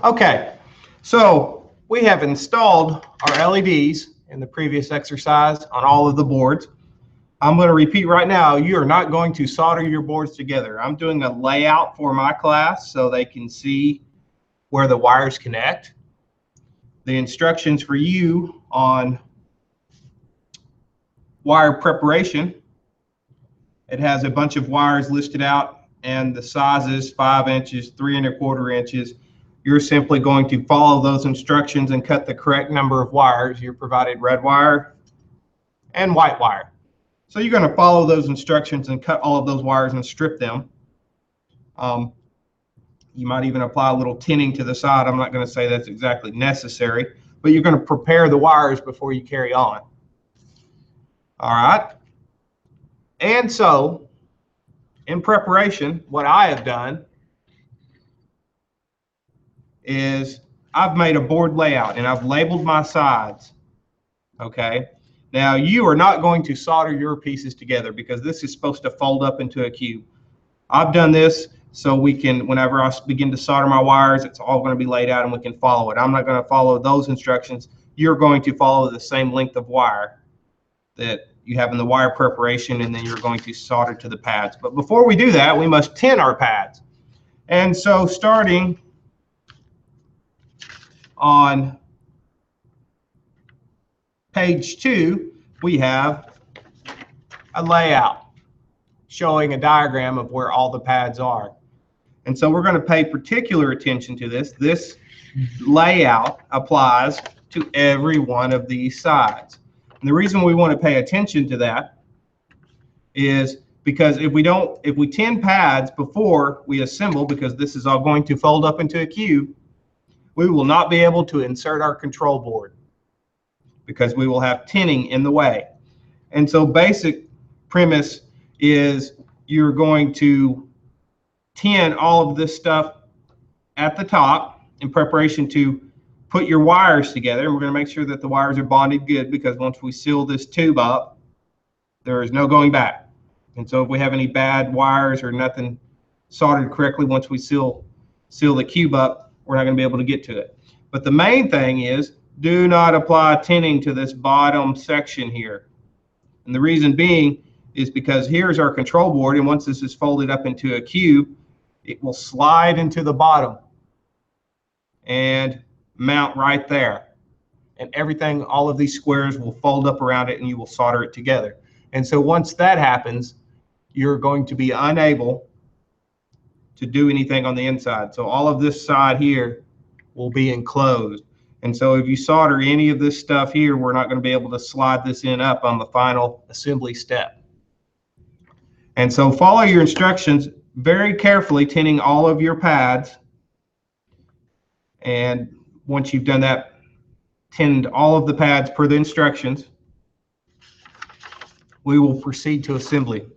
Okay, so we have installed our LEDs in the previous exercise on all of the boards. I'm going to repeat right now, you are not going to solder your boards together. I'm doing a layout for my class so they can see where the wires connect. The instructions for you on wire preparation, it has a bunch of wires listed out and the sizes 5 inches, 3 1/4 inches. You're simply going to follow those instructions and cut the correct number of wires. You're provided red wire and white wire. So you're going to follow those instructions and cut all of those wires and strip them. You might even apply a little tinning to the side. I'm not going to say that's exactly necessary, but you're going to prepare the wires before you carry on. All right. And so in preparation, what I have done is I've made a board layout and I've labeled my sides. Okay. Now you are not going to solder your pieces together because this is supposed to fold up into a cube. I've done this so we can, whenever I begin to solder my wires, it's all going to be laid out and we can follow it. I'm not going to follow those instructions. You're going to follow the same length of wire that you have in the wire preparation, and then you're going to solder to the pads. But before we do that, we must tin our pads. And so starting on page 2, we have a layout showing a diagram of where all the pads are. And so we're going to pay particular attention to this. This layout applies to every one of these sides. And the reason we want to pay attention to that is because if we tin pads before we assemble, because this is all going to fold up into a cube, we will not be able to insert our control board because we will have tinning in the way. And so basic premise is you're going to tin all of this stuff at the top in preparation to put your wires together. And we're going to make sure that the wires are bonded good, because once we seal this tube up, there is no going back. And so if we have any bad wires or nothing soldered correctly, once we seal the cube up, we're not going to be able to get to it. But the main thing is, do not apply tinning to this bottom section here. And the reason being is because here's our control board, and once this is folded up into a cube, it will slide into the bottom and mount right there. And everything, all of these squares will fold up around it and you will solder it together. And so once that happens, you're going to be unable to do anything on the inside. So all of this side here will be enclosed. And so if you solder any of this stuff here, we're not going to be able to slide this in up on the final assembly step. And so follow your instructions very carefully, tinning all of your pads. And once you've done that, tinned all of the pads per the instructions, we will proceed to assembly.